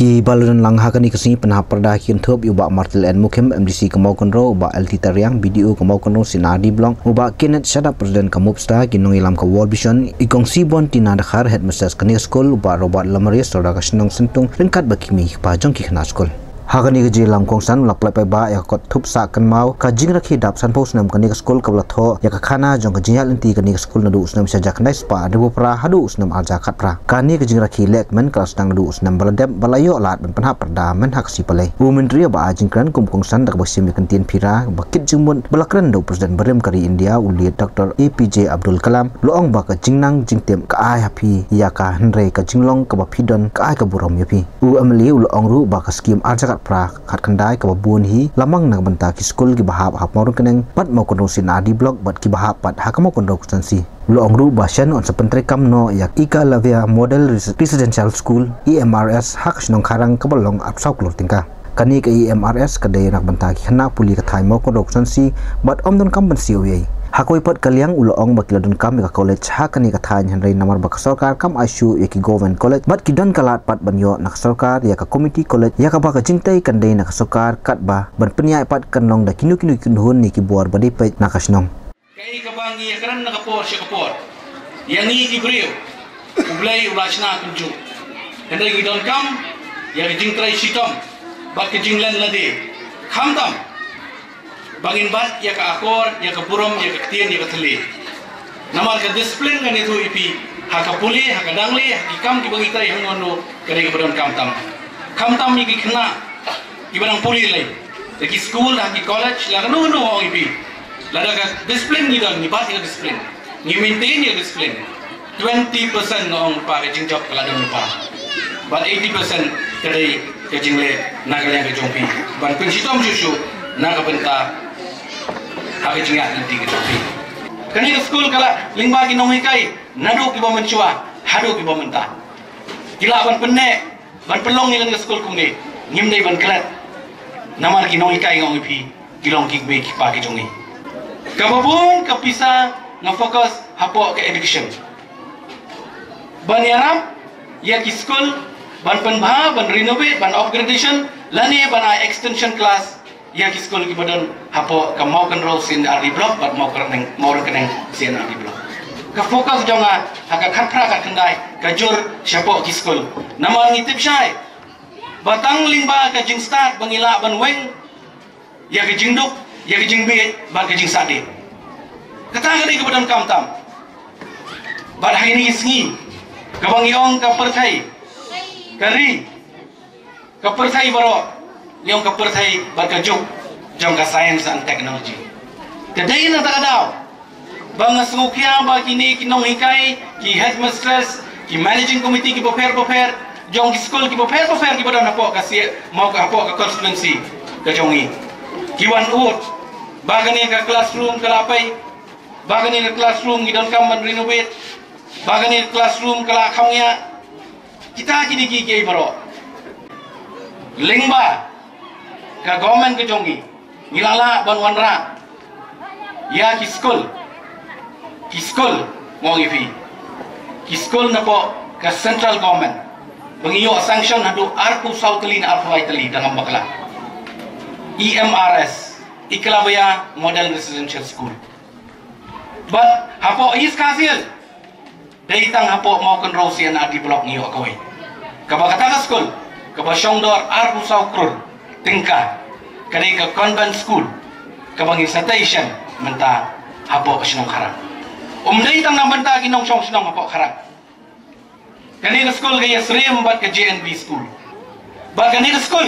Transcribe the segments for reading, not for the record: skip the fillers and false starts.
ki balon langha kani kasi penah perda ki thop uba martel and mukim MDC kamau konro uba LT tariang video kamau konro sinadi blong uba Kenneth Shada president kamupsta ki nong ilam ka world vision ikong sibon tina dakhar headmasters kani school uba Robert Lamaria soda ka sinong sentung lengkat bakimi pa jong ki khna school Hagani ke lam kongsan laplai pai ba ya kot thup sa kan mau ka jing rakhi dap san pos nam kani school ka tho ya ka khana jong ka jingal inti kani school na du usnam sa jaknai spa debu pra hadu usnam arja khat pra kani ke jing rakhi lek men kelas nang du usnam baladem balayo lat ben panha perda men hak si palai u menteri ba jing kran kum kongsan dak basim kan tin phira bakit jingmun balakran do president barem kari India uli Dr APJ Abdul Kalam loong ba ka jingnang jingtem ka ai happy ya ka henre ka jinglong ka ba phidon ka ai ka buram yapi u amli u loong ru ba ka skim arja pra khat kandai ka babun hi lamang nang banta ki school ki bahap hap maurun keneng pat mau kono sinadi blog bat ki bahap pat hakamo kono kusansi loong ru bashan on sepentre kam no yak ika lavia model residential school EMRS hak snong kharang ka balong apsau klor tingka kani ka EMRS ka dai nak banta ki hana puli ka thai mau kono kusansi bat omdon kam ban siwi hakoi pat kaliang uloong bakiladun kam ka college hakani ka thain henrei namar bak sarkar kam aishu yaki government college bat kidan kalat pat banyo nak sarkar ya ka committee college ya ka ba ka jingtai kandai nak sarkar kat ba ban penyai pat kanong da kinu kinhun ni ki buar badi pe nakasnong kai ka bangi ya karan nakapor shakapor yangi ki brio ublai ulachna kunju henrei gidon kam ya jingtrai shitom bat ki jinglan lade khamtam bangin bat ya ka akor ya ka buram ya ka tien ya ka thli namal ka discipline ngani thu ipi ha ka puli ha ka dangli ha ki kam ki bangi tai hangono kare ka badon kam tam mi ki khna ki badang puli lai te ki school ha ki college la no no ipi la da ka discipline ni don ni bat ya discipline ni maintain ya discipline 20% ngong pa ka jing job kala don pa but 80% kare ka jingle na ka yang ka jongpi ban pun sitom susu na ka benta hak jingat nanti kita pi. Kani school kala lingba ki nong hikai nadu ki bomen chua hadu ki bomen ta. Gila ban penne ban pelong ni nang school kum ni ngim dei ban klat. Namar ki nong hikai ngong pi kilong ki be ki pa ki jongi. Kababun kapisa nga fokus hapo ke education. Ban yarap ya ki school ban penbha ban renovate ban upgradation lani ban extension class ya ki school ki badan hapo ka mau kan role sin RD block bat mau keneng sin RD block ka fokus jonga haka khatra ka kendai ka jur siapo ki school nama ngitip syai batang lingba ka jing start bangila ban weng ya ka jing duk ya ka jing bit ban ka jing sadi kata ka di ka badan kamtam bat hai ni sngi ka bangiong ka perthai kari ka perthai baro yang kepercayai berkejuk jangka sains dan teknologi. Kedai nak tak ada. Bang sengukia bagi ni kinong hikai, ki headmistress, ki managing committee ki bofer, jong ki school ki bofer ki badan apa kasih mau ke apa ke constituency ke jongi. Ki wan ut, bagani ke classroom ke lapai, bagani ke classroom ki don kam renovate, bagani ke classroom ke lakangnya. Kita kini ki baro. Lingba ka government ke jongi ngilala ban wanra ya ki school mo ngifi ki school na po ka central government bangiyo sanction hadu arpu sautli na arpu itali dalam bakla EMRS Ikalabaya Model Residential School but hapo is kasil daitang hapo mau kan rosian adi block ngiyo kawai kabakata school kabasyongdor arpu saukrur tingkah kani ka convent school kabangin station menta hapo sinong kharang umdai tang nang benta kinong song sinong hapo kharang kani ka school kaya srim bat ka JNB school ba kani ka school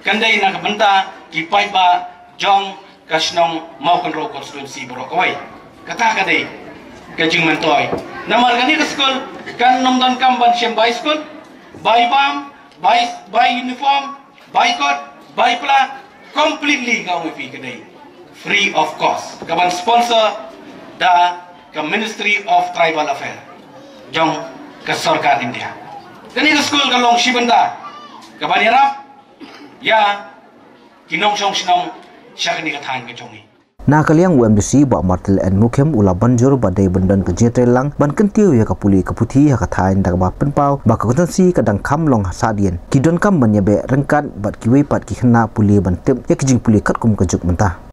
kandai na ka benta ki pai ba jong ka sinong mau kan ro constituency bro kawai kata kadai ka jing mentoy namar kani ka school kan nomdon kamban shem by school by bam by uniform by coat by pla completely kau fi kedai free of cost kaban sponsor da ke Ministry of Tribal Affairs jong ke sarkar India kani ke school kalong shibanda kaban yarap ya kinong song sinong syakni ka than ke jongi Na kaliang UMDC ba Martel and Mukhem ula banjur badai bendan ke jetrelang ban kentiu ya kapuli keputi ha kathain dak ba penpau ba kakutansi kadang kam long sadien kidon kam banyabe rengkat bat kiwe pat ki khna puli ban tep ya kijing puli kat kum kejuk mentah